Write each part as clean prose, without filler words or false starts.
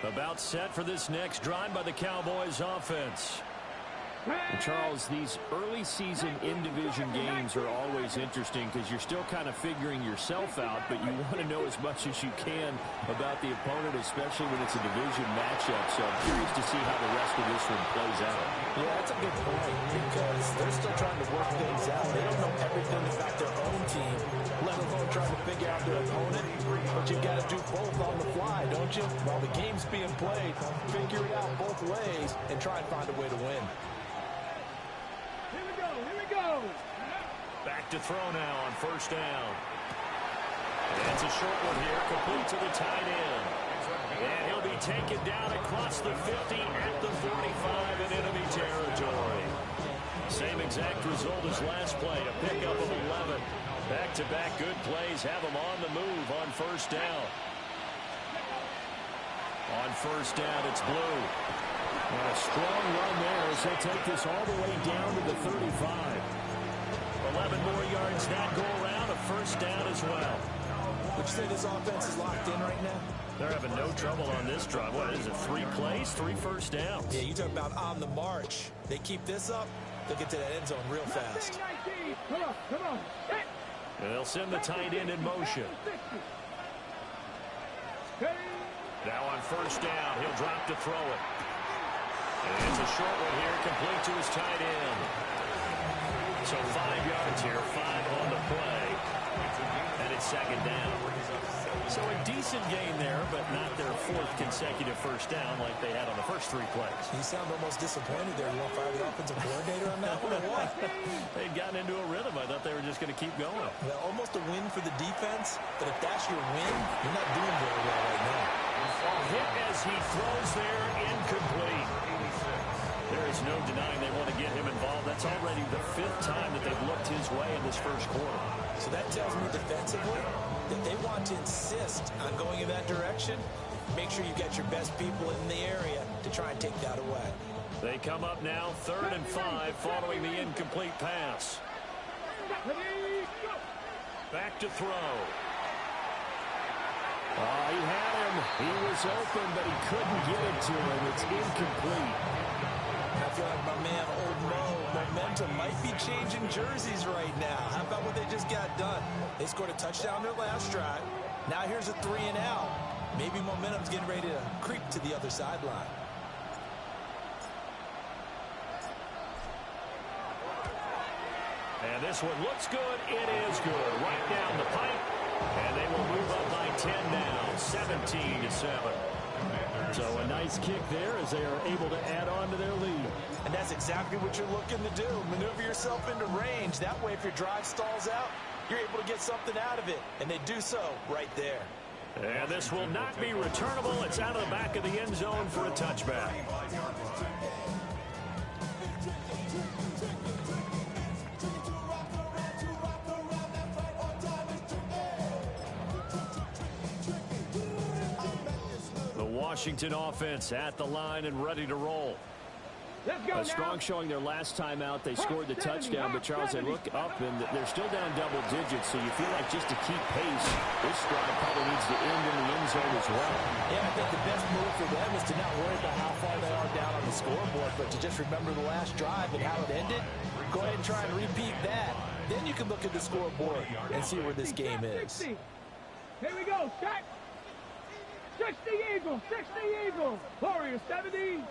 About set for this next drive by the Cowboys offense. And Charles, these early season in-division games are always interesting because you're still kind of figuring yourself out, but you want to know as much as you can about the opponent, especially when it's a division matchup. So I'm curious to see how the rest of this one plays out. Yeah, that's a good point because they're still trying to work things out. They don't know everything about their own team, let alone trying to figure out their opponent. But you've got to do both on the fly, don't you? While the game's being played, figure it out both ways and try and find a way to win. Back to throw now on first down. That's a short one here, complete to the tight end. And he'll be taken down across the 50 at the 45 in enemy territory. Same exact result as last play, a pickup of 11. Back-to-back good plays have him on the move on first down. On first down, it's Blue. And a strong run there as they take this all the way down to the 35. 11 more yards that go around, a first down as well. Would you say this offense is locked in right now? They're having no trouble on this drive. What is it, 3 plays, 3 first downs? Yeah, you talk about on the march. They keep this up, they'll get to that end zone real fast. Come on. And they'll send the tight end in motion. Now on first down, he'll drop to throw it. And it's a short one here, complete to his tight end. So 5 yards here, 5 on the play. And it's second down. So a decent gain there, but not their 4th consecutive first down like they had on the first 3 plays. You sound almost disappointed there. You want to fire the offensive coordinator on that one or what? They'd gotten into a rhythm. I thought they were just going to keep going. Well, almost a win for the defense, but if that's your win, you're not doing very well right now. Hit as he throws there, incomplete. There is no denying they want to get him involved. That's already the 5th time that they've looked his way in this first quarter. So that tells me defensively that they want to insist on going in that direction. Make sure you got your best people in the area to try and take that away. They come up now 3rd and 5 following the incomplete pass. Back to throw. He had him. He was open, but he couldn't get it to him. It's incomplete. I feel like my man, Old Mo, momentum might be changing jerseys right now. How about what they just got done? They scored a touchdown their last drive. Now here's a 3 and out. Maybe momentum's getting ready to creep to the other sideline. And this one looks good. It is good. Right down the pipe. And they will move up by 10 now, 17-7. So a nice kick there as they are able to add on to their lead. And that's exactly what you're looking to do. Maneuver yourself into range. That way, if your drive stalls out, you're able to get something out of it. And they do so right there. And this will not be returnable. It's out of the back of the end zone for a touchback. Washington offense at the line and ready to roll. A strong showing their last time out. They scored the touchdown, but Charles, they look up and they're still down double digits, so you feel like just to keep pace, this drive probably needs to end in the end zone as well. Yeah, I think the best move for them is to not worry about how far they are down on the scoreboard, but to just remember the last drive and how it ended. Go ahead and try and repeat that. Then you can look at the scoreboard and see where this game is. Here we go, Shaq. 60 Eagles, 60 Eagles. Warriors, 70.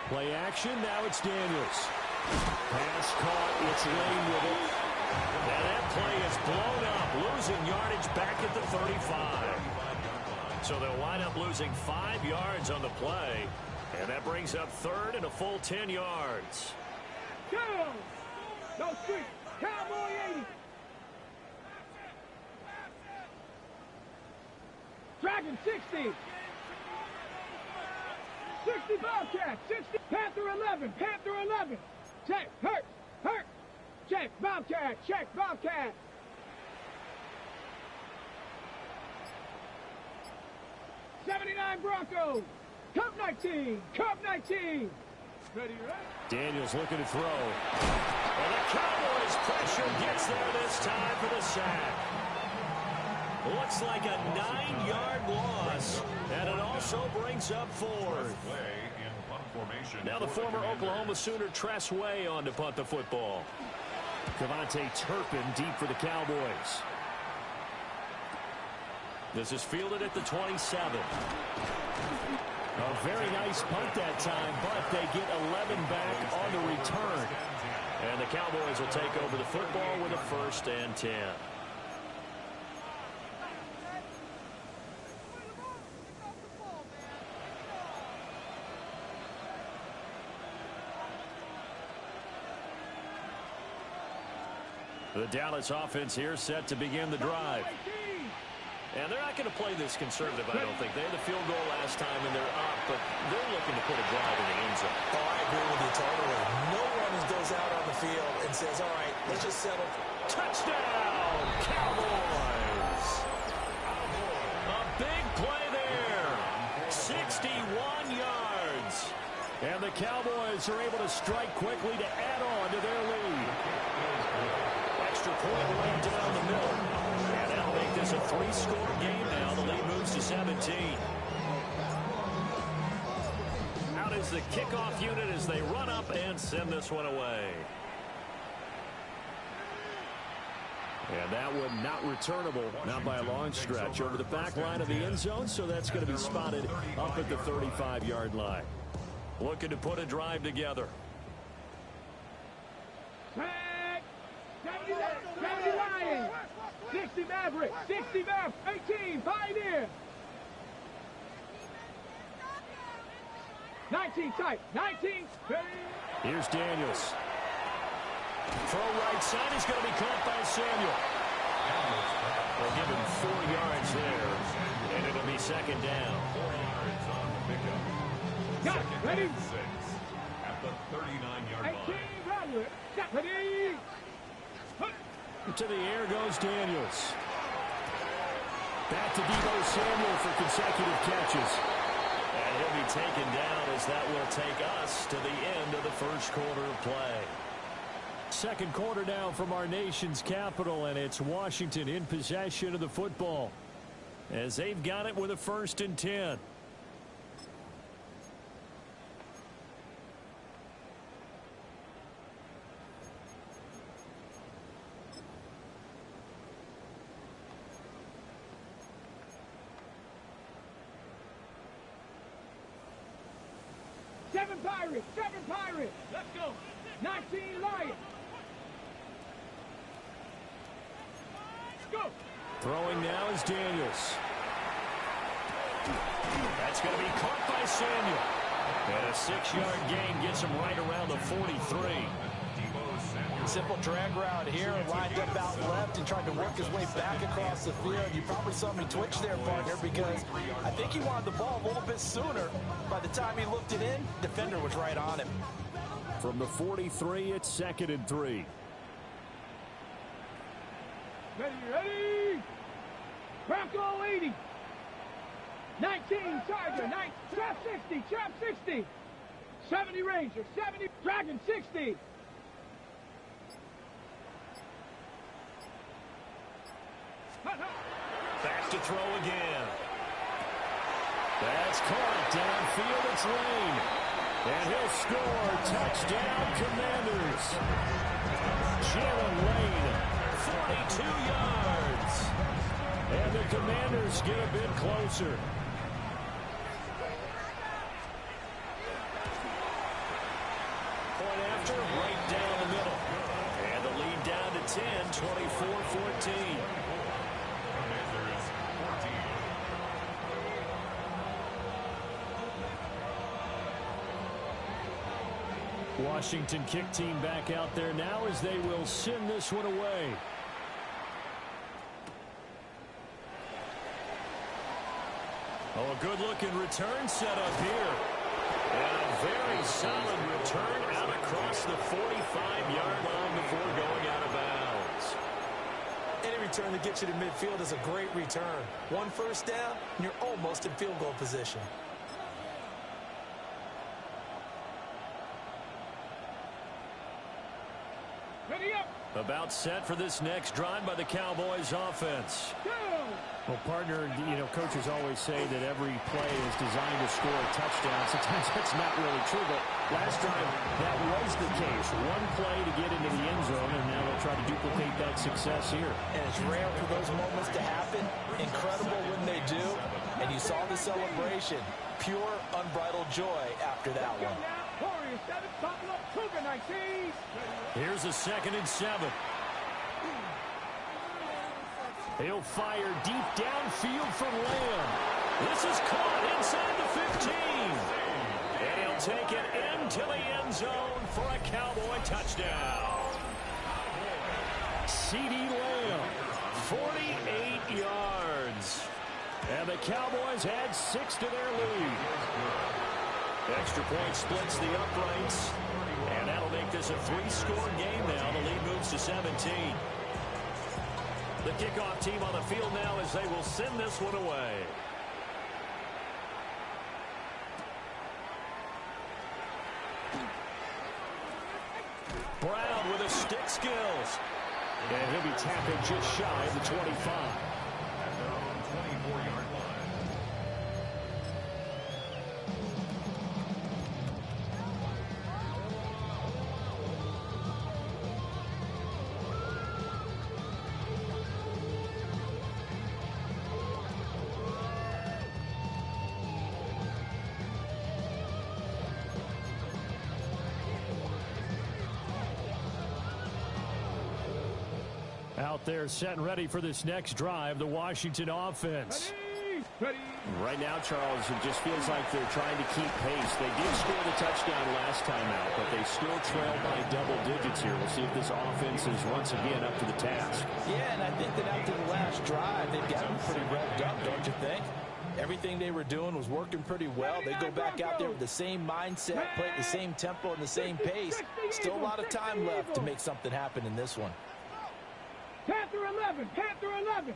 Play action, now it's Daniels. Pass caught, it's Lane with it. And that play is blown up, losing yardage back at the 35. So they'll wind up losing 5 yards on the play. And that brings up 3rd and a full 10 yards. Go! No street. Cowboy 80. Dragon 60. 60 Bobcat. 60 Panther 11. Panther 11. Check. Hurt. Check. Bobcat. Check. Bobcat. '79 Broncos. Cup 19. Cup 19. Ready, right? Daniels looking to throw. And the Cowboys' pressure gets there this time for the sack. Looks like a 9-yard loss, and it also brings up fourth. Now the former Oklahoma Sooner Tress Way on to punt the football. Devontae Turpin deep for the Cowboys. This is fielded at the 27. A very nice punt that time, but they get 11 back on the return. And the Cowboys will take over the football with a 1st and 10. The Dallas offense here set to begin the drive. And they're not going to play this conservative, I don't think. They had the field goal last time, and they're up, but they're looking to put a drive in the end zone. Oh, I agree with you totally. No one goes out on the field and says, all right, let's just settle. Touchdown, Cowboys! A big play there. 61 yards. And the Cowboys are able to strike quickly to add on to their lead. Extra point right down the middle. And that'll make this a 3-score game now. The lead moves to 17. Out is the kickoff unit as they run up and send this one away. And that one not returnable, not by a long stretch, over the back line of the end zone, so that's going to be spotted up at the 35-yard line. Looking to put a drive together. 70 Lions, 60 Maverick, 60 Maverick, 18 Pioneer. 19 tight, 19. Here's Daniels. Throw right side is going to be caught by Samuel. They'll give him 4 yards there, and it'll be 2nd down. 4 yards on the pickup. Got it, ready? 6 at the 39-yard 18 line. ready. To the air goes Daniels. Back to Deebo Samuel for consecutive catches. And he'll be taken down as that will take us to the end of the first quarter of play. Second quarter now from our nation's capital, and it's Washington in possession of the football as they've got it with a 1st and 10. Seven Pirates. Let's go. 19 Lions. Go. Throwing now is Daniels. That's going to be caught by Samuel. And a 6-yard gain gets him right around the 43. Simple drag route here, lined up out left and tried to work his way back across the field. You probably saw me twitch there, partner, because I think he wanted the ball a little bit sooner. By the time he looked it in, defender was right on him. From the 43, it's 2nd and 3. Ready. Bronco 80. 19 Charger, trap 60. 70 Ranger, 70 Dragon 60. Back to throw again. That's caught downfield. It's Lane. And he'll score. Touchdown, Commanders. Jalen Lane, 42 yards. And the Commanders get a bit closer. Point after, right down the middle. And the lead down to 10, 24-14. Washington kick team back out there now as they will send this one away. Oh, a good-looking return set up here. And a very solid return out across the 45-yard line before going out of bounds. Any return that gets you to midfield is a great return. 1 first down, and you're almost in field goal position. Ready up. About set for this next drive by the Cowboys offense. Go. Well, partner, you know, coaches always say that every play is designed to score a touchdown. Sometimes that's not really true, but last drive, that was the case. One play to get into the end zone, and now they'll try to duplicate that success here. And it's rare for those moments to happen. Incredible when they do. And you saw the celebration. Pure, unbridled joy after that Go one. now. Warriors 7, topping up Cougar 19. Here's a 2nd and 7. He'll fire deep downfield for Lamb. This is caught inside the 15. And he'll take it into the end zone for a Cowboy touchdown. C.D. Lamb, 48 yards. And the Cowboys add 6 to their lead. Extra point splits the uprights. And that'll make this a 3-score game now. The lead moves to 17. The kickoff team on the field now as they will send this one away. Brown with his stick skills. And he'll be tackled just shy of the 25. At their own 24-yard line. Out there set and ready for this next drive, the Washington offense. Ready. Right now, Charles, it just feels like they're trying to keep pace. They did score the touchdown last time out, but they still trail by double digits here. We'll see if this offense is once again up to the task. Yeah, and I think that after the last drive, they've got them pretty revved up, don't you think? Everything they were doing was working pretty well. They go back out there with the same mindset, play at the same tempo and the same pace. Still a lot of time left to make something happen in this one. Panther 11. Panther 11.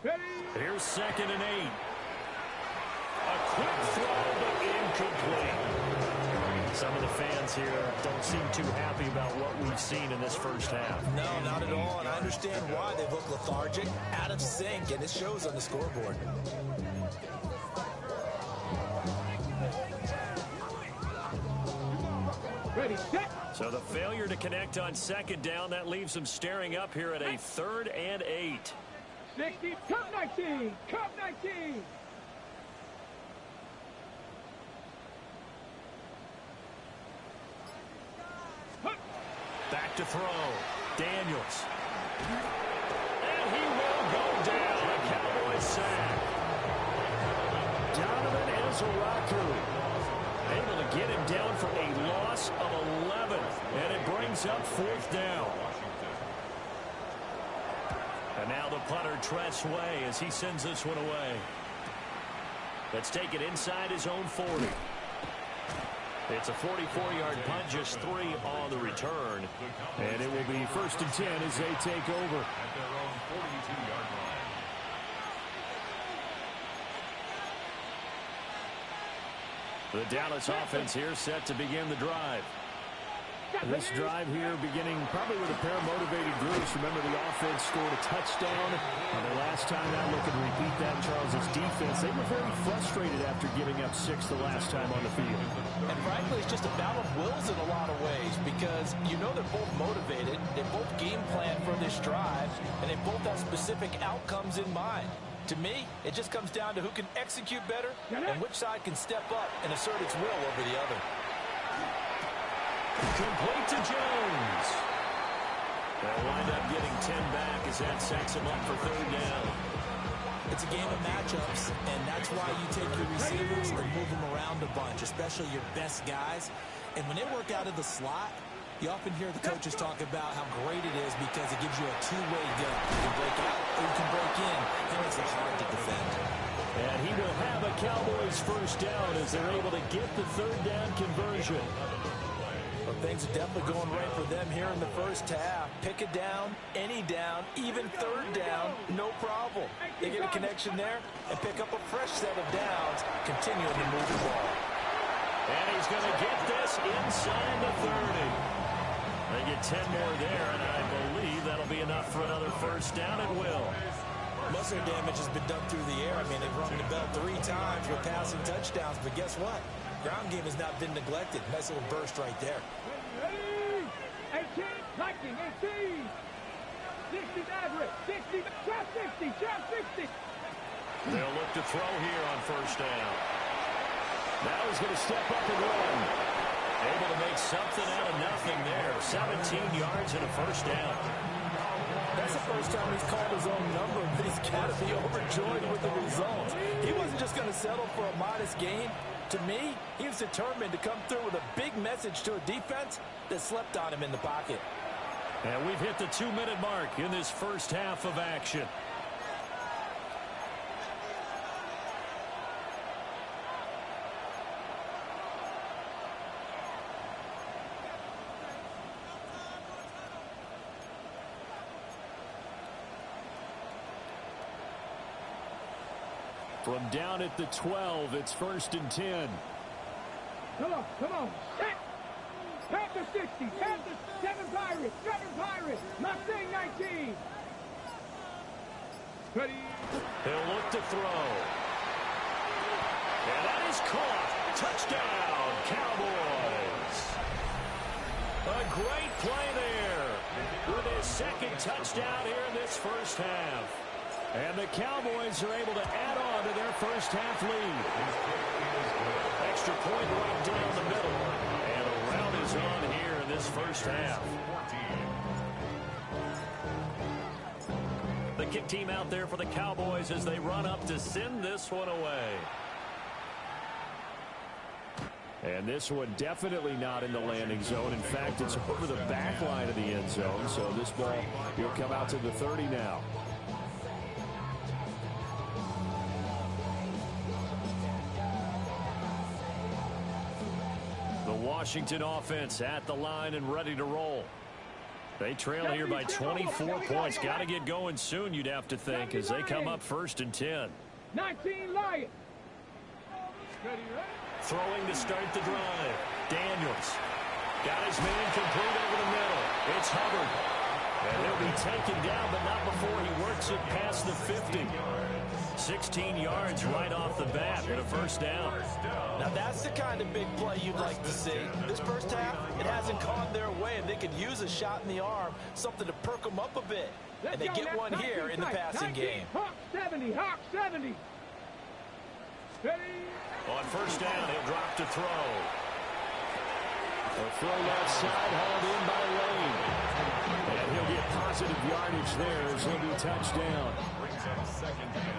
Ready. Here's 2nd and 8. A quick throw, but incomplete. Some of the fans here don't seem too happy about what we've seen in this first half. No, not at all, and I understand why. They look lethargic, out of sync, and it shows on the scoreboard. Ready, set. So the failure to connect on 2nd down, that leaves them staring up here at a 3rd and 8. 60. Cup 19. Cup 19. Back to throw. Daniels. And he will go down. A Cowboys sack. Donovan Ezraku able to get him down for a loss of 11. And it brings up 4th down. And now the punter Tress Way as he sends this one away. Let's take it inside his own 40. It's a 44-yard punt, just 3 on the return. And it will be 1st and 10 as they take over. At their own 42-yard line. The Dallas offense here set to begin the drive. This drive here beginning probably with a pair of motivated groups. Remember, the offense scored a touchdown. The last time out, looking to repeat that, Charles' defense, they were very frustrated after giving up 6 the last time on the field. And frankly, it's just a battle of wills in a lot of ways because you know they're both motivated, they both game plan for this drive, and they both have specific outcomes in mind. To me, it just comes down to who can execute better and which side can step up and assert its will over the other. Complete to Jones. They'll wind up getting 10 back as that sets him up for 3rd down. It's a game of matchups, and that's why you take your receivers and move them around a bunch, especially your best guys. And when they work out of the slot, you often hear the coaches talk about how great it is because it gives you a two-way go. You can break out or you can break in. It makes it hard to defend. And he will have a Cowboys 1st down as they're able to get the 3rd down conversion. Well, things are definitely going right for them here in the first half. Pick a down, any down, even 3rd down, no problem. They get a connection there and pick up a fresh set of downs, continuing to move the ball. And he's going to get this inside the 30. They get 10 more there, and I believe that'll be enough for another first down. It will. Most of their damage has been done through the air. I mean, they've rung the bell 3 times with passing touchdowns, but guess what? Ground game has not been neglected. Nice little burst right there. 18, Viking, 18. 60 Maverick, 60, trap 60, trap 60. They'll look to throw here on first down. Now he's going to step up and run. Able to make something out of nothing there. 17 yards and a first down. That's the first time he's called his own number, but he's got to be overjoyed with the results. He wasn't just going to settle for a modest gain. To me, he was determined to come through with a big message to a defense that slept on him in the pocket. And we've hit the 2-minute mark in this first half of action. From down at the 12, it's 1st and 10. Come on, set. Panther 60, Panther 7 Pirates, Mustang 19. Ready. He'll look to throw. And that is caught. Touchdown, Cowboys. A great play there with his second touchdown here in this first half. And the Cowboys are able to add on to their first half lead. Extra point right down the middle. And a rout is on here in this first half. The kick team out there for the Cowboys as they run up to send this one away. And this one definitely not in the landing zone. In fact, it's over the back line of the end zone. So this ball will come out to the 30 now. Washington offense at the line and ready to roll. They trail here by 24 points. Got to get going soon, you'd have to think, as they come up 1st and 10. 19 Lions. Throwing to start the drive. Daniels got his man complete over the middle. It's Hubbard. And he'll be taken down, but not before he works it past the 50. 16 yards right off the bat and a first down. Now that's the kind of big play you'd like to see. This first half, it hasn't gone their way, and they could use a shot in the arm, something to perk them up a bit. And they get one here in the passing game. Hawk 70, Hawk 70. Ready. On first down, he'll drop to throw. A throw left side, hauled in by Lane. And he'll get positive yardage there as he'll be touchdown.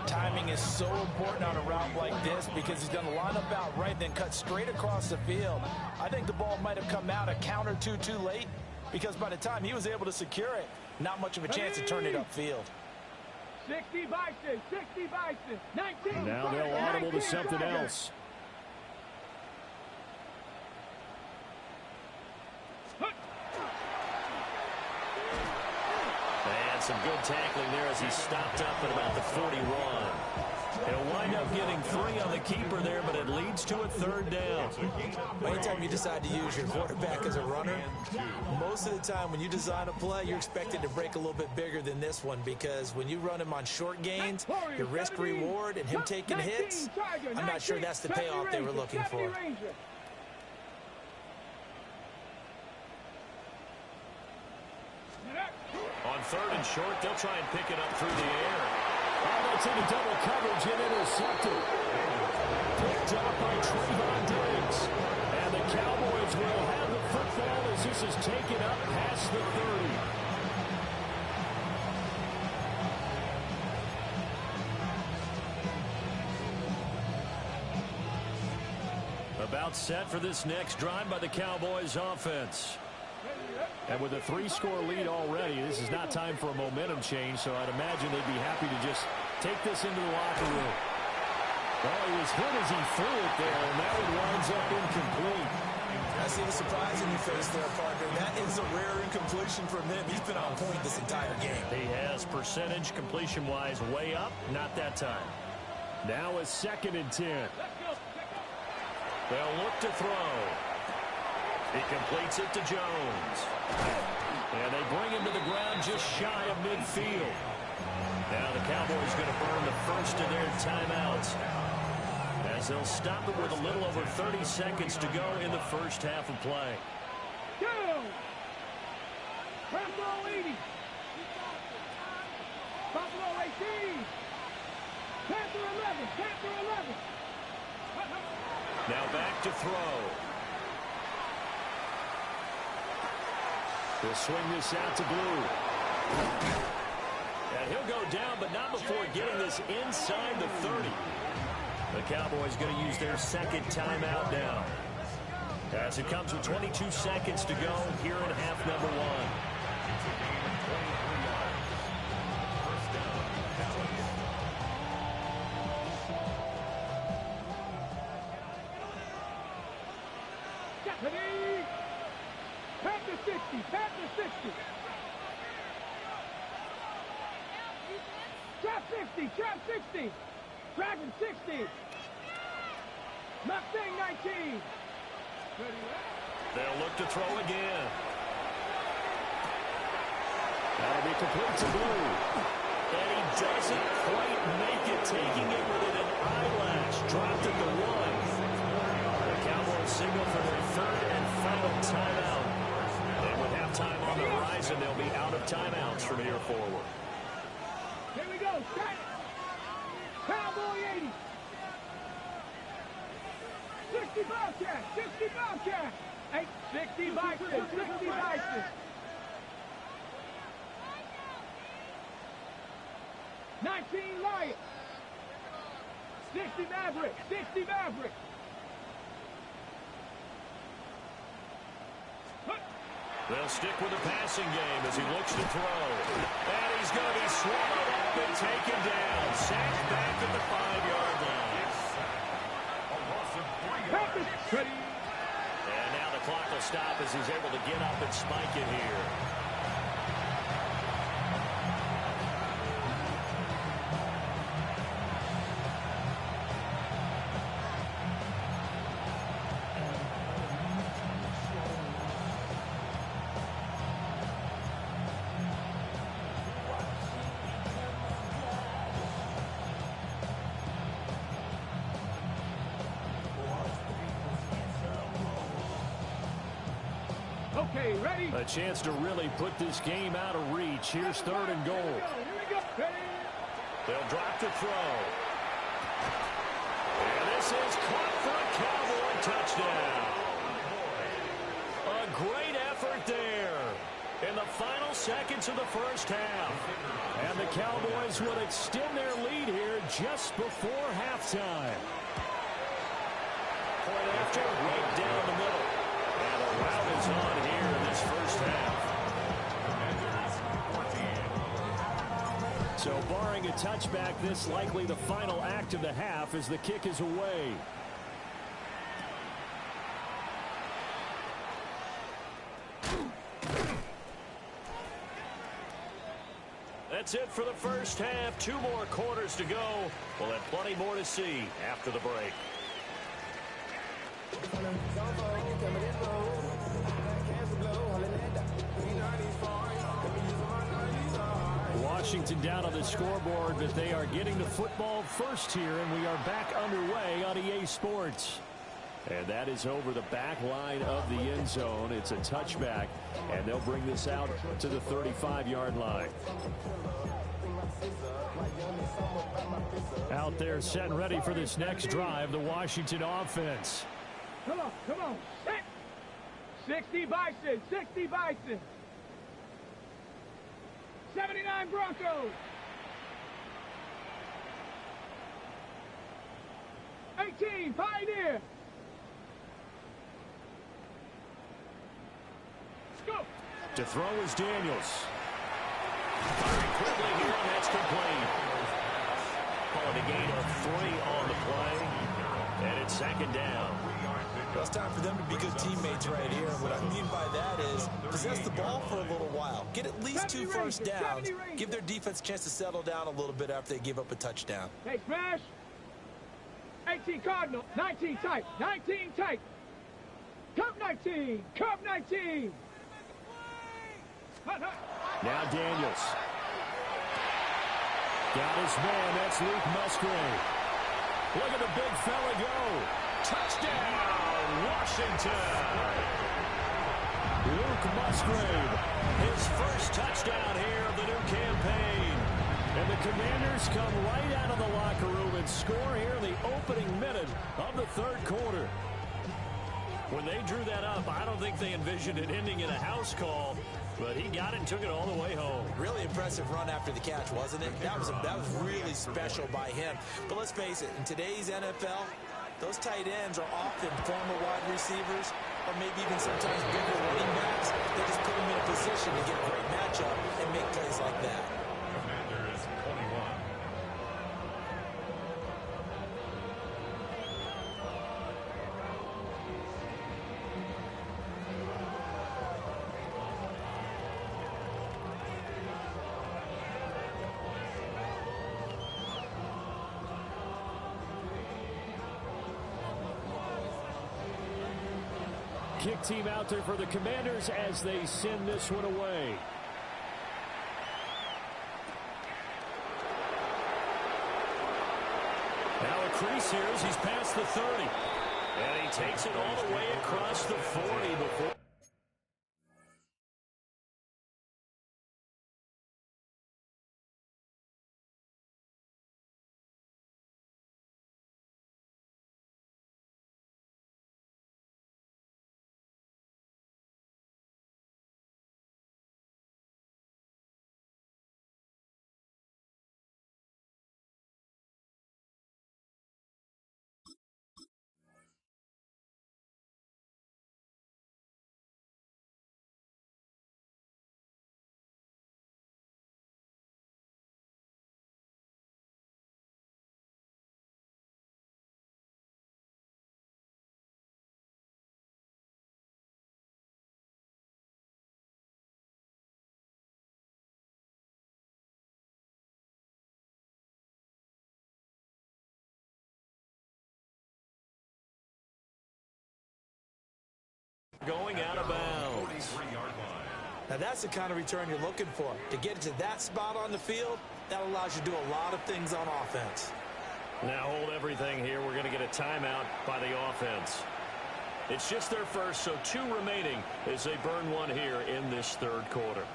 Timing is so important on a route like this because he's going to line up out right, then cut straight across the field. I think the ball might have come out a count or two too late because by the time he was able to secure it, not much of a chance to turn it upfield. 60 Bison, 60 Bison, 19. Now they'll audible to something else. And some good tackling there as he stopped up at about the 41. He'll wind up getting 3 on the keeper there, but it leads to a 3rd down. Anytime you decide to use your quarterback as a runner, most of the time when you design a play, you're expected to break a little bit bigger than this one because when you run him on short gains, your risk reward and him taking hits, I'm not sure that's the payoff they were looking for. On 3rd and short, they'll try and pick it up through the air. Oh, that's into double coverage and intercepted. Picked up by Trayvon Diggs. And the Cowboys will have the football as this is taken up past the 30. About set for this next drive by the Cowboys offense. And with a 3-score lead already, this is not time for a momentum change, so I'd imagine they'd be happy to just take this into the locker room. Well, he was hit as he threw it there, and that one winds up incomplete. I see the surprise in your face there, partner. That is a rare incompletion from him. He's been on point this entire game. He has percentage completion-wise way up, not that time. Now a 2nd and 10. They'll look to throw. He completes it to Jones. And they bring him to the ground just shy of midfield. Now the Cowboys going to burn the first of their timeouts, as they'll stop it with a little over 30 seconds to go in the first half of play. Go! Buffalo 80. Buffalo 18. Panther 11. Panther 11. Now back to throw. He'll swing this out to Blue. And he'll go down, but not before getting this inside the 30. The Cowboys going to use their second timeout now, as it comes with 22 seconds to go here in half number one. Panther 60. Panther 60. Trap 60. Trap 60. Dragon 60. Mustang 19. They'll look to throw again. That'll be complete to Blue. And he doesn't quite make it, taking it within an eyelash. Dropped at the 1. The Cowboys signal for their third and final timeout. And with halftime on the horizon, they'll be out of timeouts from here forward. Here we go. Set. Cowboy 80. 60 Bobcat. 60 Bobcat. 60 Bison. 60 Bison. 19 Lion. 60 Maverick. 60 Maverick. They'll stick with the passing game as he looks to throw. And he's going to be swallowed up and taken down. Sacked back at the 5-yard line. And now the clock will stop as he's able to get up and spike it here. Okay, ready? A chance to really put this game out of reach. Here's third and goal. Here we go. Ready? They'll drop to throw. And this is caught for a Cowboy touchdown. A great effort there in the final seconds of the first half. And the Cowboys will extend their lead here just before halftime. Point after, right down the middle. And the route is on here in this first half. So barring a touchback, this likely the final act of the half as the kick is away. That's it for the first half. 2 more quarters to go. We'll have plenty more to see after the break. Washington down on the scoreboard, but they are getting the football first here, and we are back underway on EA Sports. And that is over the back line of the end zone. It's a touchback, and they'll bring this out to the 35-yard line. Out there set and ready for this next drive, the Washington offense. Come on, come on. Set. 60 Bison, 60 Bison. 79 Broncos. 18 Pioneer. Go. To throw is Daniels. Very quickly here, and that's complete. Calling a gain of 3 on the play. And it's second down. Well, it's time for them to be good teammates right here. What I mean by that is possess the ball for a little while. Get at least 2 first downs. Give their defense a chance to settle down a little bit after they give up a touchdown. Hey, smash. 18 Cardinal. 19 tight. 19 tight. Cup 19. Cup 19. Hut, hut. Now Daniels. Got his man. That's Luke Musgrave. Look at the big fella go. Touchdown, Washington. Luke Musgrave. His first touchdown here of the new campaign. And the Commanders come right out of the locker room and score here in the opening minute of the third quarter. When they drew that up, I don't think they envisioned it ending in a house call, but he got it and took it all the way home. Really impressive run after the catch, wasn't it? That was really special by him. But let's face it, in today's NFL, those tight ends are often former wide receivers or maybe even sometimes bigger running backs. They just put them in a position to get a great matchup and make plays like that. Commanders 21. Kick team out there for the Commanders as they send this one away. Now a crease here as he's past the 30. And he takes it all the way across the 40 before. Going out of bounds. 43-yard line. Now that's the kind of return you're looking for. To get to that spot on the field, that allows you to do a lot of things on offense. Now hold everything here. We're going to get a timeout by the offense. It's just their first, so 2 remaining as they burn one here in this third quarter.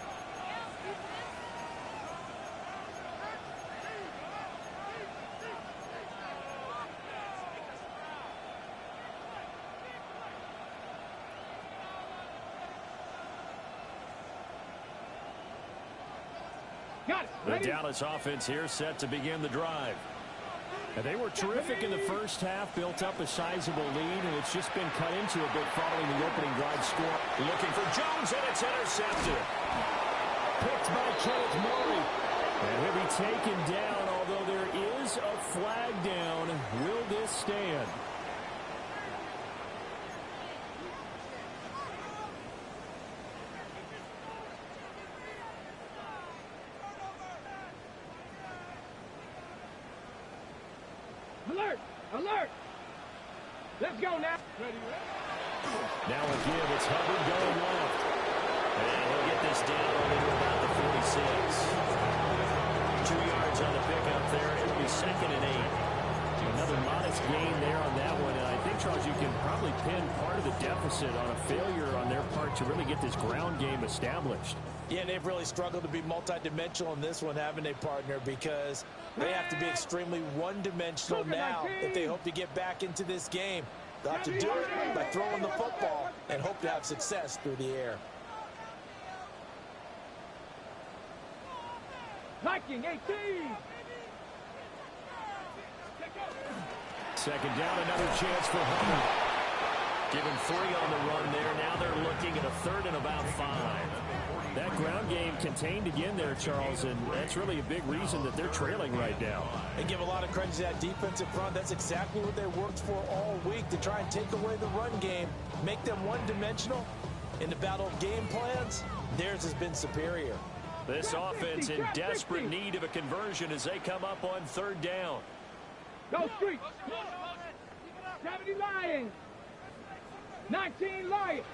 Got it. The Ready? Dallas offense here set to begin the drive. And they were terrific in the first half, built up a sizable lead, and it's just been cut into a bit following the opening drive score. Looking for Jones, and it's intercepted. Picked by Kenneth Murray. And he'll be taken down, although there is a flag down. Will this stand? Alert! Alert! Let's go now. Ready, Now a give. It's Hubbard going left. And he'll get this down only to about the 46. 2 yards on the pickup there. It'll be 2nd and 8. Another modest gain there on that one. And I think, Charles, you can probably pin part of the deficit on a failure on their part to really get this ground game established. Yeah, and they've really struggled to be multidimensional in this one, haven't they, partner? Because they have to be extremely one-dimensional now if they hope to get back into this game. They'll have to do it by throwing the football and hope to have success through the air. Viking 18. Second down, another chance for Hubbard. Given 3 on the run there. Now they're looking at a 3rd and about 5. That ground game contained again there, Charles, and that's really a big reason that they're trailing right now. And give a lot of credit to that defensive front. That's exactly what they worked for all week, to try and take away the run game, make them one-dimensional. In the battle of game plans, theirs has been superior. This offense in desperate need of a conversion as they come up on 3rd down. Go Streets. 70 Lions. 19 Lions.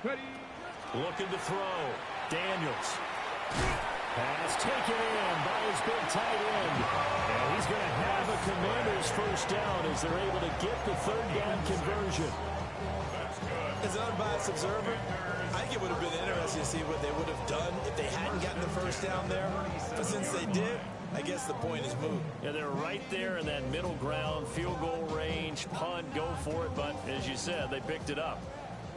Ready. Looking to throw. Daniels. Pass taken in by his big tight end. And he's going to have a Commanders first down as they're able to get the third down conversion. As an unbiased observer, I think it would have been interesting to see what they would have done if they hadn't gotten the first down there. But since they did, I guess the point is moot. Yeah, they're right there in that middle ground, field goal range, punt, go for it. But as you said, they picked it up.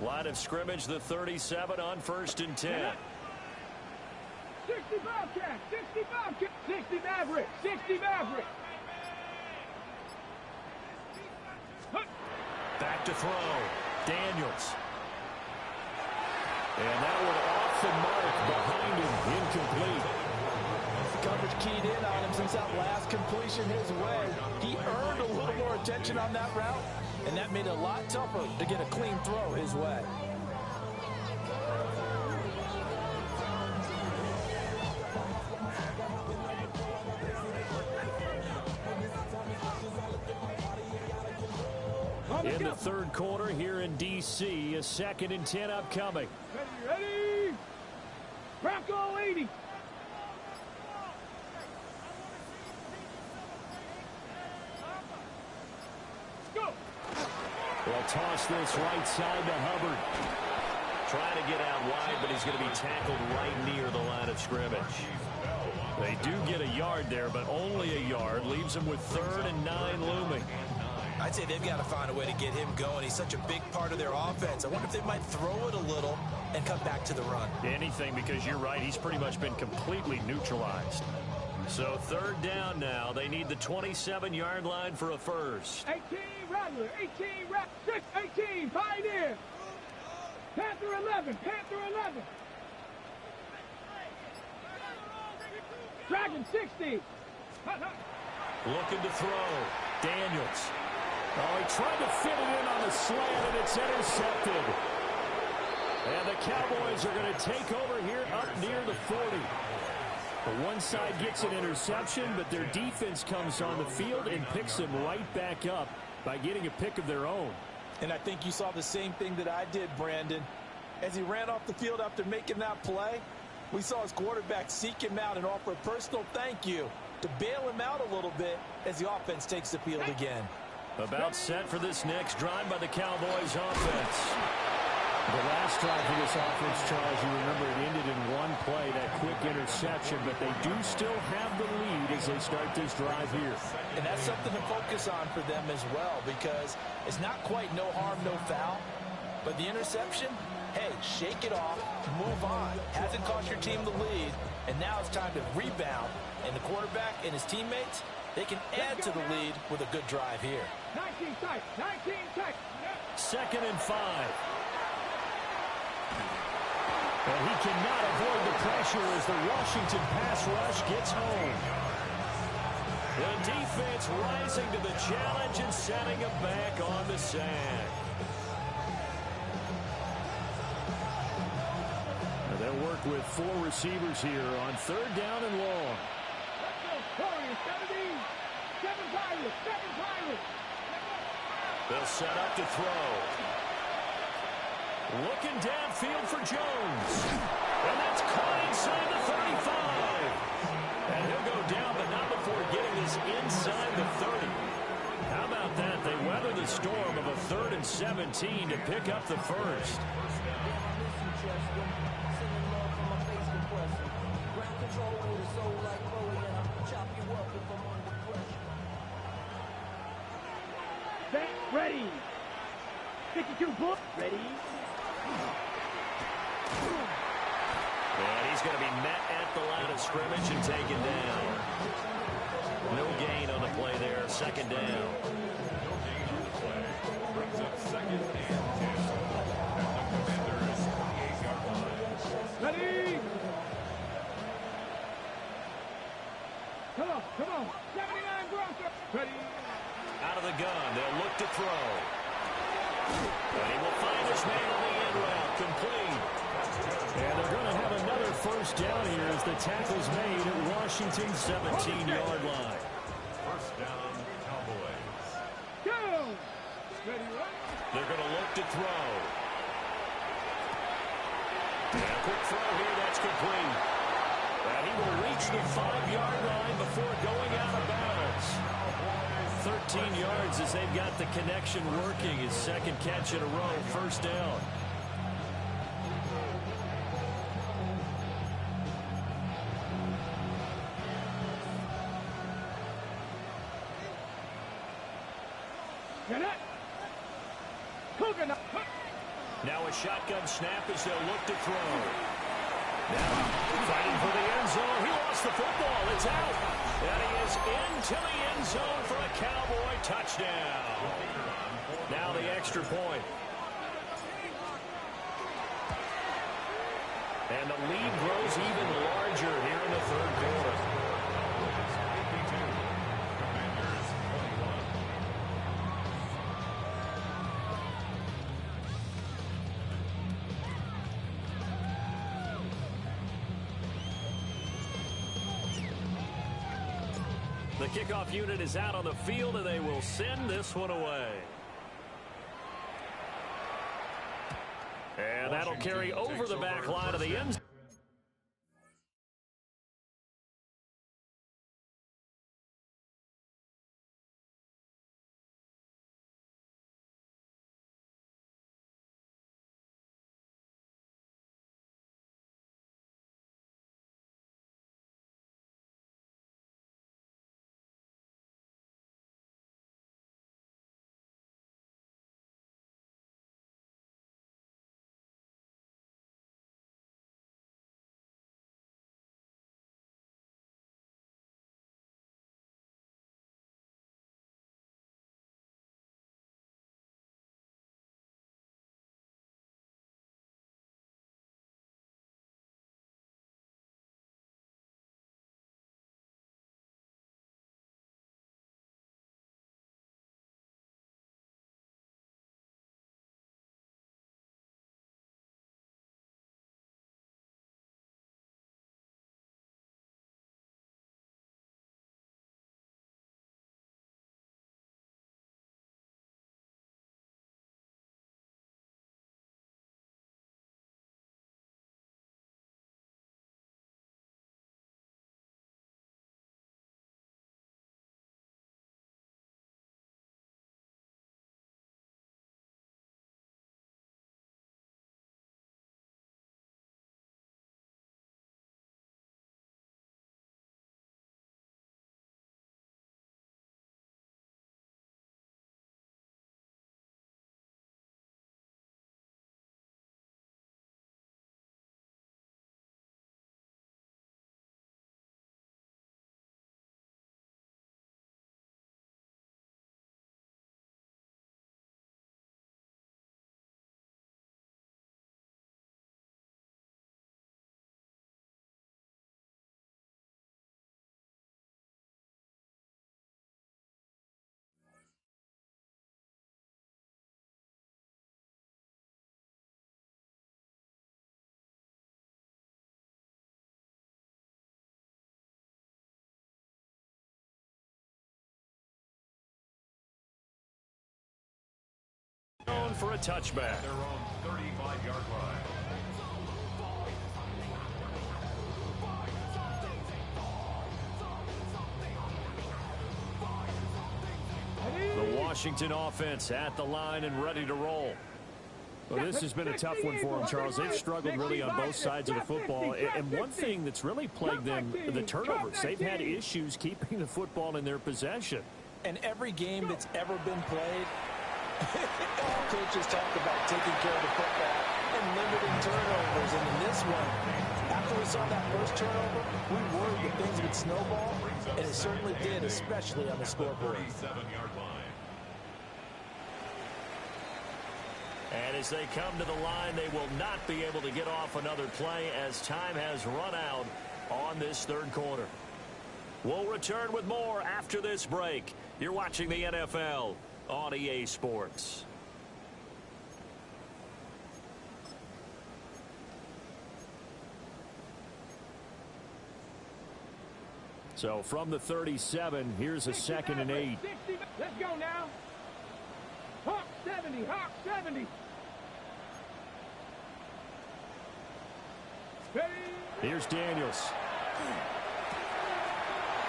Line of scrimmage, the 37 on 1st and 10. 60 Bobcats, 60 Bobcats, 60 Mavericks, 60 Mavericks. Back to throw. Daniels. And that one off the mark behind him, incomplete. Coverage keyed in on him since that last completion his way. He earned a little more attention on that route, and that made it a lot tougher to get a clean throw his way. In the third quarter here in D.C., a 2nd and 10 upcoming. Ready? Bronco 80. Go. They'll toss this right side to Hubbard. Trying to get out wide, but he's going to be tackled right near the line of scrimmage. They do get a yard there, but only a yard. Leaves them with 3rd and 9 looming. I'd say they've got to find a way to get him going. He's such a big part of their offense. I wonder if they might throw it a little and come back to the run. Anything, because you're right. He's pretty much been completely neutralized. So 3rd down now. They need the 27-yard line for a first. 18 Rattler, 18 Rattler, 18 Pioneer. Panther 11, Panther 11. Dragon 60. Looking to throw. Daniels. Oh, he tried to fit it in on the slant, and it's intercepted. And the Cowboys are going to take over here up near the 40. The one side gets an interception, but their defense comes on the field and picks them right back up by getting a pick of their own. And I think you saw the same thing that I did, Brandon. As he ran off the field after making that play, we saw his quarterback seek him out and offer a personal thank you to bail him out a little bit as the offense takes the field again. About set for this next drive by the Cowboys offense. The last drive for this offense, Charles, you remember it ended in one play, that quick interception, but they do still have the lead as they start this drive here. And that's something to focus on for them as well, because it's not quite no harm, no foul, but the interception, hey, shake it off, move on. Hasn't cost your team the lead, and now it's time to rebound. And the quarterback and his teammates, they can add to the lead with a good drive here. 19 tight, 19 tight. 2nd and 5. And he cannot avoid the pressure as the Washington pass rush gets home. The defense rising to the challenge and setting him back on the sack. They'll work with 4 receivers here on 3rd down and long. They'll set up to throw. Looking downfield for Jones. And that's caught inside the 35. And he'll go down, but not before getting this inside the 30. How about that? They weather the storm of a 3rd and 17 to pick up the first. Ready. 52 book. Ready. And he's going to be met at the line of scrimmage and taken down. No gain on the play there. 2nd down. Brings up 2nd and 10. And the Commanders 28-yard line. Ready. Come on. 79 Bronco. Ready. Out of the gun. They'll look to throw. And he will find his man on the end route. Complete. And they're going to have another first down here as the tackle's made at Washington's 17-yard line. First down, Cowboys. Go. They're going to look to throw. And a quick throw here, that's complete. And he will reach the 5-yard line before going out of bounds. 13 yards as they've got the connection working. His second catch in a row, first down. Now a shotgun snap as they'll look to throw. Now fighting for the end zone. He lost the football. It's out. And he is into the end zone for a Cowboy touchdown. Now the extra point. And the lead grows even larger here in the third quarter. The kickoff unit is out on the field, and they will send this one away. And that'll carry over the back line of the end zone. For a touchback. Their own 35-yard line. The Washington offense at the line and ready to roll. Well, this has been a tough one for them, Charles. They've struggled really on both sides of the football. And one thing that's really plagued them, the turnovers. They've had issues keeping the football in their possession. And every game that's ever been played, all coaches talk about taking care of the football and limiting turnovers. And in this one, after we saw that first turnover, we worried that things would snowball, and it certainly did, especially on the scoreboard. 37-yard line. And as they come to the line, they will not be able to get off another play as time has run out on this third quarter. We'll return with more after this break. You're watching the NFL on EA Sports. So from the 37, here's a 2nd and 8. Let's go now. Huh. 70, Hawk 70. Here's Daniels.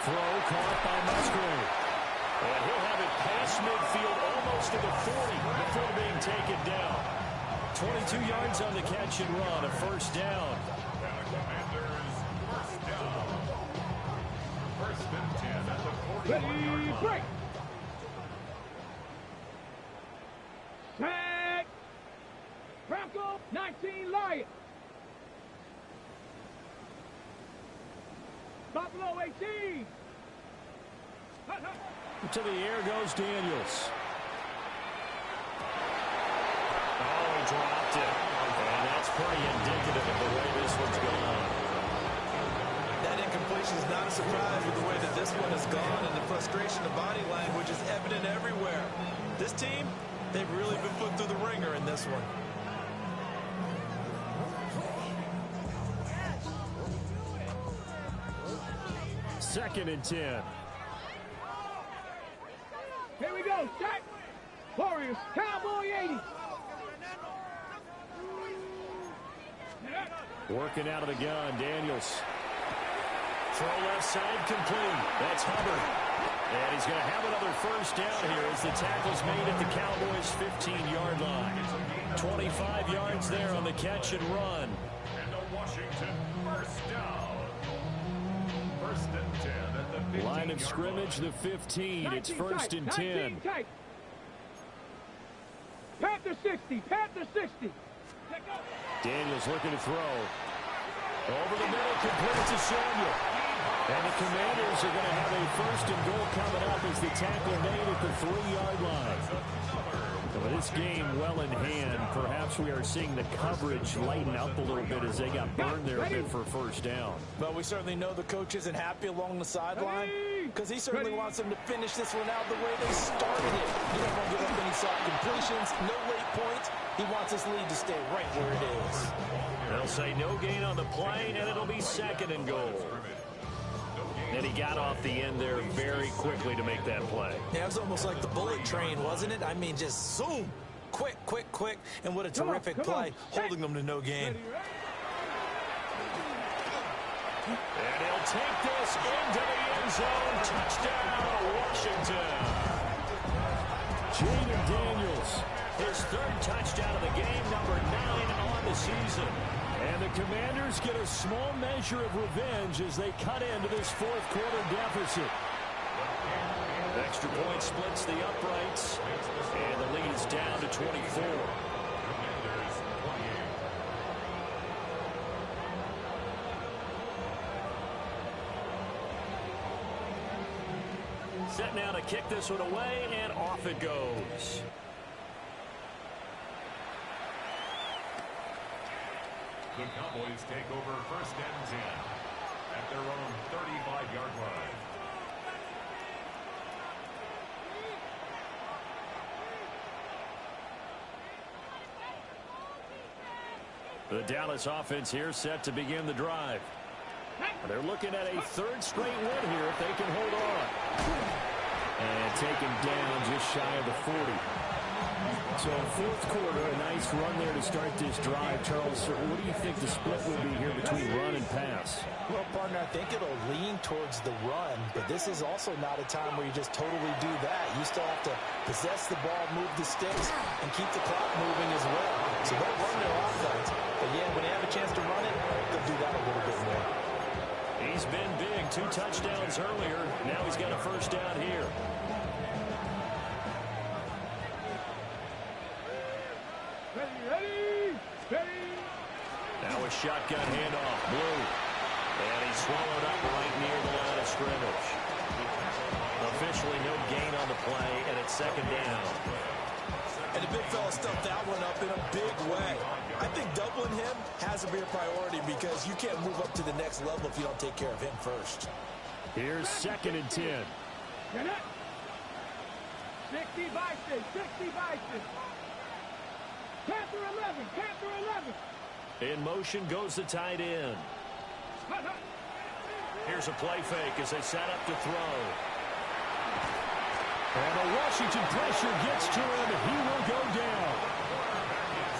Throw caught by Musgrave. And he'll have it past midfield almost to the 40 before being taken down. 22 yards on the catch and run, a first down. And the Commanders first down. First and 10 at the 41-yard Break. line. Set. Bronco 19 Lions. Buffalo 18. To the air goes Daniels. Oh, he dropped it. And that's pretty indicative of the way this one's gone. That incompletion is not a surprise with the way that this one has gone, and the frustration of body language is evident everywhere. This team, they've really been put through the ringer in this one. Second and 10. Here we go. Set. Warriors. Cowboy 80. Working out of the gun, Daniels. Throw left side complete. That's Hubbard. And he's going to have another first down here as the tackle's made at the Cowboys' 15-yard line. 25 yards there on the catch and run. And the Washington first down. First and 10 at the 15-yard Line of scrimmage, the 15. It's first and 10. Tight. Panther 60. Panther 60. Daniels looking to throw. Over the middle, complete to Samuel. And the Commanders are going to have a first and goal coming up as the tackle made at the 3-yard line. With this game well in hand, perhaps we are seeing the coverage lighten up a little bit as they got burned there a bit for first down. But we certainly know the coach isn't happy along the sideline because he certainly wants them to finish this one out the way they started it. He doesn't want to give up any soft completions, no late points. He wants this lead to stay right where it is. They'll say no gain on the play, and it'll be second and goal. And he got off the end there very quickly to make that play. Yeah, it was almost like the bullet train, wasn't it? I mean, just zoom. Quick. And what a terrific play, holding them to no gain. And he'll take this into the end zone. Touchdown, Washington. Jaden Daniels. His third touchdown of the game, number 9 on the season. And the Commanders get a small measure of revenge as they cut into this fourth quarter deficit. Extra point splits the uprights, and the lead is down to 24. Set now to kick this one away, and off it goes. The Cowboys take over first and 10 at their own 35-yard line. The Dallas offense here set to begin the drive. They're looking at a third straight win here if they can hold on. And taken down just shy of the 40. So fourth quarter, a nice run there to start this drive. Charles, what do you think the split will be here between run and pass? Well, partner, I think it'll lean towards the run, but this is also not a time where you just totally do that. You still have to possess the ball, move the sticks, and keep the clock moving as well. So they'll run their offense, but yeah, when they have a chance to run it, they'll do that a little bit more. He's been big, 2 touchdowns earlier. Now he's got a first down here. Ready. Now a shotgun handoff, Blue. And he's swallowed up right near the line of scrimmage. Officially no gain on the play, and it's second down. And the big fella stuffed that one up in a big way. I think doubling him has to be a priority because you can't move up to the next level if you don't take care of him first. Here's second and 10. Get it. 60 Bison. Panther 11. In motion goes the tight end. Here's a play fake as they set up to throw. And the Washington pressure gets to him. He will go down.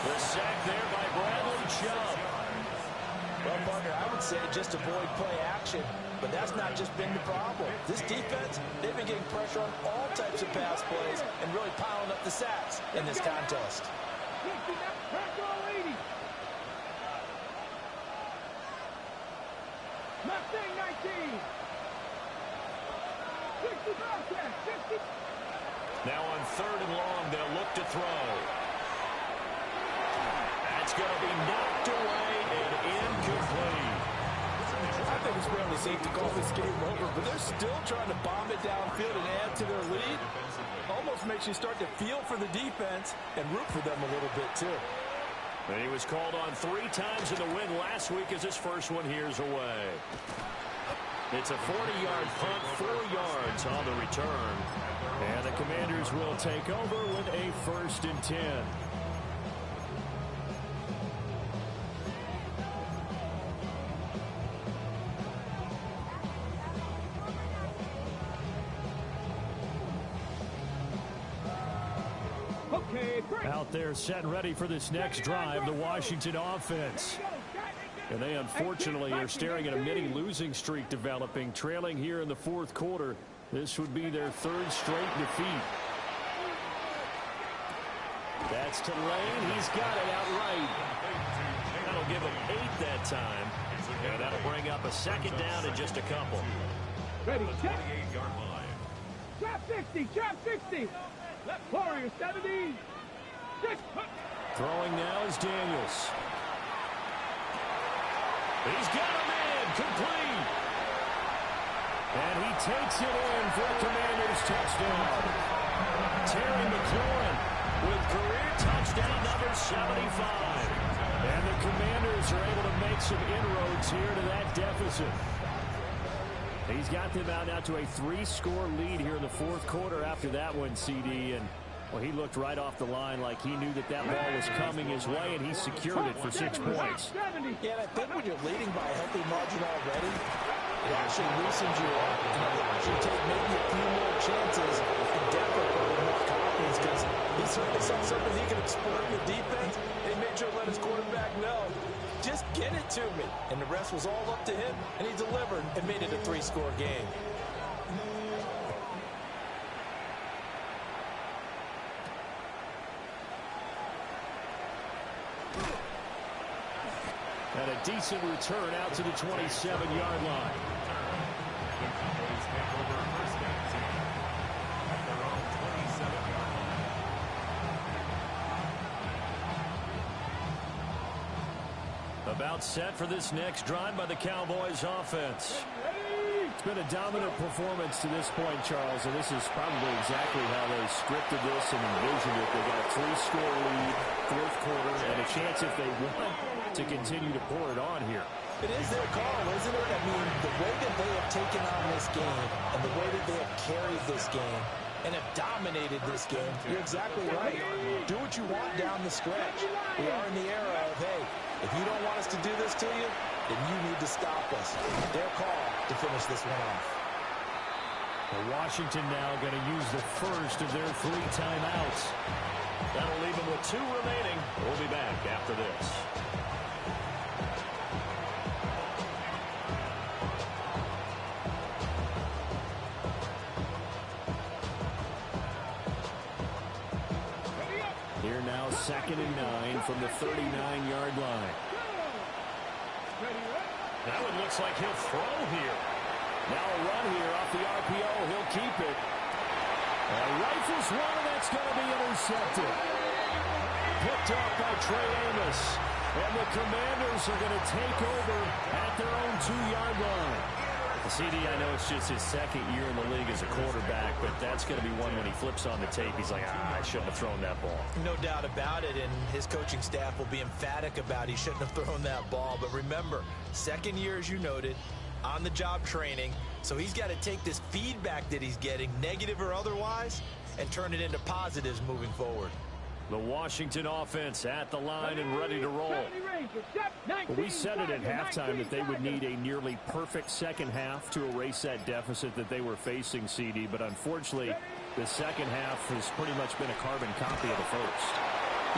The sack there by Bradley Chubb. Well, partner, I would say just avoid play action, but that's not just been the problem. This defense, they've been getting pressure on all types of pass plays and really piling up the sacks in this contest. Mustang 19. 60 Bobcat, 60. Now on 3rd and long, they'll look to throw. That's going to be knocked away and incomplete. I think it's fairly safe to call this game over, but they're still trying to bomb it downfield and add to their lead. Almost makes you start to feel for the defense and root for them a little bit, too. And he was called on 3 times in the win last week as his first one here's away. It's a 40-yard punt, 4 yards on the return. And the Commanders will take over with a 1st and 10. Out there set and ready for this next drive, the Washington offense. And they unfortunately are staring at a mini losing streak developing, trailing here in the 4th quarter. This would be their 3rd straight defeat. That's to Lane. He's got it outright. That'll give him 8 that time. And that'll bring up a 2nd down in just a couple. Ready, check. 28-yard line. Drop 60, drop 60. Left Warrior 70. 6. Throwing now is Daniels. He's got him in, complete. And he takes it in for a Commanders touchdown. Terry McLaurin With career touchdown number 75. And the Commanders are able to make some inroads here to that deficit. He's got them out now to a 3-score lead here in the 4th quarter after that one, CD. And, well, he looked right off the line like he knew that that ball was coming his way, and he secured it for 6 points. Yeah, and I think when you're leading by a healthy margin already, it actually loosens you up. And it allows you to take maybe a few more chances and definitely with more confidence because he certainly saw something he could exploit in the defense. And he made sure to let his quarterback know, just get it to me. And the rest was all up to him, and he delivered and made it a 3-score game. And a decent return out to the 27-yard line. The Cowboys take over 1st and 10 at their own 27-yard line. About set for this next drive by the Cowboys offense. It's been a dominant performance to this point, Charles, and this is probably exactly how they scripted this and envisioned it. They got a 3-score lead, 4th quarter, and a chance if they want to continue to pour it on here. It is their call, isn't it? I mean, the way that they have taken on this game and the way that they have carried this game and have dominated this game, you're exactly right. Do what you want down the stretch. We are in the era of, hey, if you don't want us to do this to you, then you need to stop us. Their call to finish this one off. Well, Washington now going to use the first of their 3 timeouts. That'll leave them with 2 remaining. We'll be back after this. Here now 2nd and 9 from the 39-yard line. Now it looks like he'll throw here. Now a run here off the RPO. He'll keep it. Rifles one, and that's going to be intercepted. Picked up by Trey Amos. And the Commanders are going to take over at their own 2-yard line. CD, I know it's just his 2nd year in the league as a quarterback, but that's going to be one when he flips on the tape. He's like, I shouldn't have thrown that ball. No doubt about it, and his coaching staff will be emphatic about he shouldn't have thrown that ball. But remember, 2nd year, as you noted, on-the-job training. So he's got to take this feedback that he's getting, negative or otherwise, and turn it into positives moving forward. The Washington offense at the line and ready to roll. Well, we said it at halftime that they would need a nearly perfect second half to erase that deficit that they were facing, CD. But unfortunately, The second half has pretty much been a carbon copy of the first.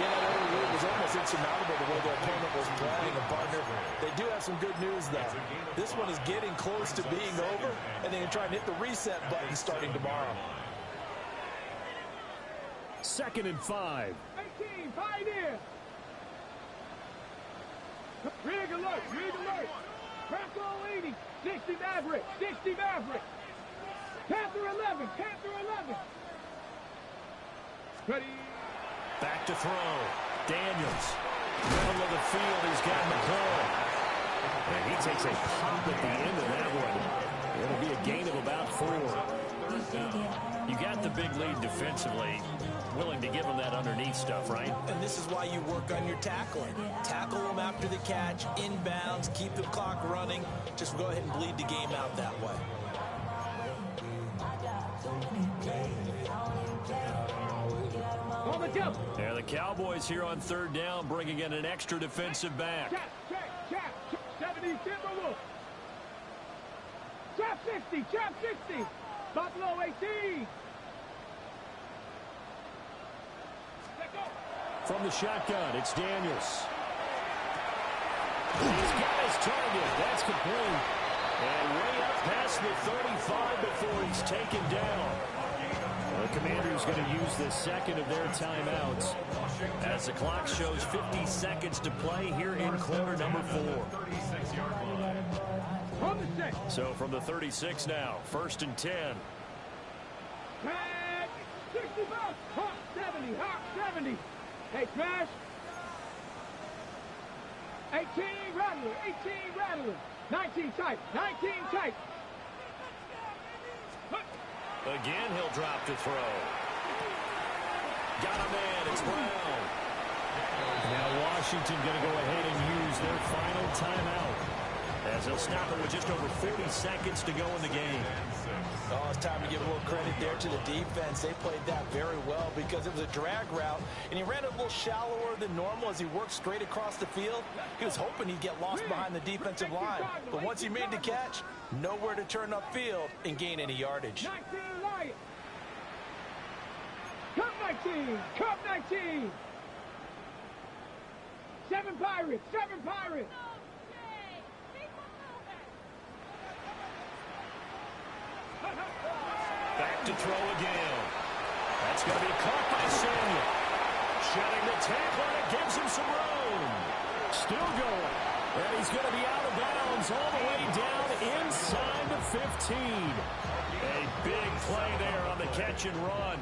Yeah, that early lead was almost insurmountable the way their opponent was playing. And partner, they do have some good news, though. This one is getting close to being over, and they can try and hit the reset button starting tomorrow. 2nd and 5. 18, pioneer. Rig alert, rig alert. Bronco 80, 60 Maverick, 60 Maverick. Panther 11, Panther 11. Ready. Back to throw. Daniels. Middle of the field, he's got McCall. And he takes a pop at the end of that one. It'll be a gain of about 4. You got the big lead defensively. Willing to give him that underneath stuff, right? And this is why you work on your tackling. Tackle them after the catch, inbounds, keep the clock running. Just go ahead and bleed the game out that way. On the jump. Yeah, the Cowboys here on 3rd down, bringing in an extra defensive back. Chap. 70 Timberwolves. Chap 60. Buffalo 18. From the shotgun, it's Daniels. He's got his target. That's complete. And way up past the 35 before he's taken down. The Commanders going to use the second of their timeouts. As the clock shows 50 seconds to play here in quarter number 4. On the 6. So from the 36 now, 1st and 10. Tag. 65. Hawk 70. Hawk 70. Hey, Smash. 18 Rattler. 19 tight. Again, he'll drop to throw. Got a man, it's Brown. Now Washington going to go ahead and use their final timeout. As he'll stop it with just over 40 seconds to go in the game. Oh, it's time to give a little credit there to the defense. They played that very well because it was a drag route, and he ran a little shallower than normal as he worked straight across the field. He was hoping he'd get lost behind the defensive line, but once he made the catch, nowhere to turn upfield and gain any yardage. 19 Lions. Cup 19. 7 Pirates. Back to throw again. That's going to be caught by Samuel. Shedding the tackle, and it gives him some room. Still going. And he's going to be out of bounds all the way down inside the 15. A big play there on the catch and run.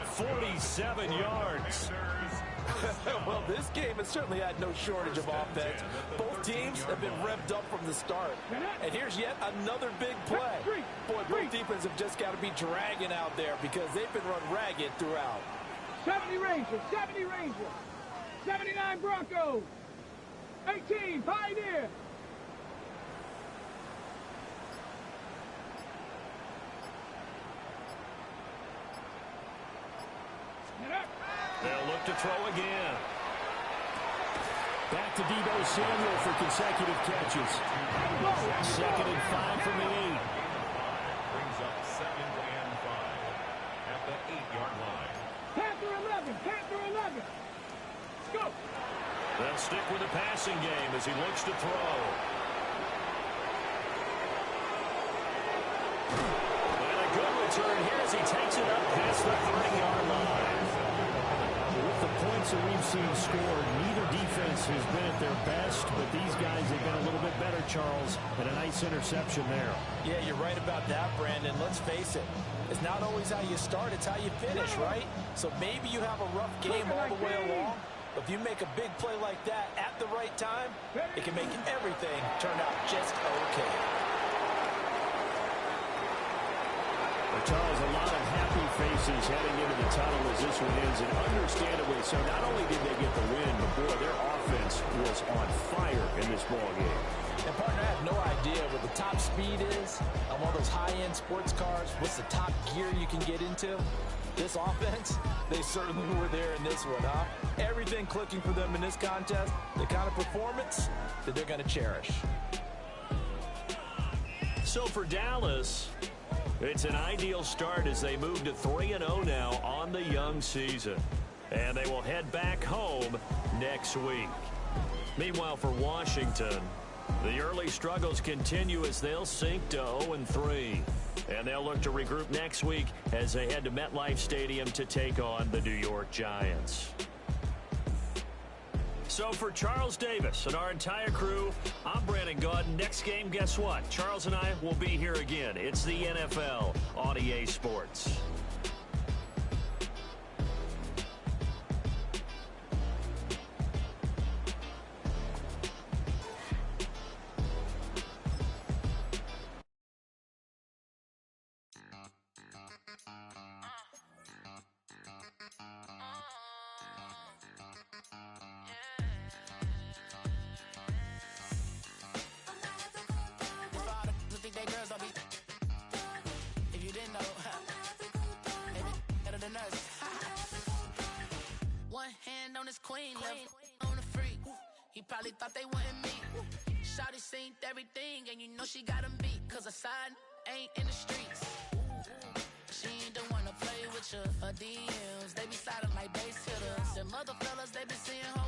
47 yards. Well, this game has certainly had no shortage of offense. Both teams have been revved up from the start. And here's yet another big play. Boy, both defenses have just got to be dragging out there because they've been run ragged throughout. 70 Rangers. 79 Broncos. 18 Pioneer. They'll look to throw again. Back to Deebo Samuel for consecutive catches. 2nd and 5 from the 8. Brings up 2nd and 5 at the 8-yard line. Panther 11. Go. They'll stick with the passing game as he looks to throw. And a good return here as he takes it up past the 30-yard line. With the points that we've seen scored, neither defense has been at their best, but these guys have been a little bit better, Charles, and a nice interception there. Yeah, you're right about that, Brandon. Let's face it. It's not always how you start, it's how you finish, right? So maybe you have a rough game all the way along, but if you make a big play like that at the right time, it can make everything turn out just okay. Well, Charles, a lot of happy faces heading into the tunnel as this one ends, and understandably so. Not only did they get the win, but boy, their offense was on fire in this ball game. And partner, I have no idea what the top speed is on one of those high-end sports cars. What's the top gear you can get into? This offense, they certainly were there in this one, huh? Everything clicking for them in this contest, the kind of performance that they're going to cherish. So for Dallas, It's an ideal start as they move to 3-0 now on the young season. And they will head back home next week. Meanwhile, for Washington, the early struggles continue as they'll sink to 0-3. And they'll look to regroup next week as they head to MetLife Stadium to take on the New York Giants. So for Charles Davis and our entire crew, I'm Brandon Gaudin. Next game, guess what? Charles and I will be here again. It's the NFL on EA Sports. Probably thought they wouldn't meet. Shawty seen everything, and you know she got 'em beat. Cause a side ain't in the streets. She ain't the one to play with you. Her DMs, they be sliding like base hitters. And mother fellas, they be seeing her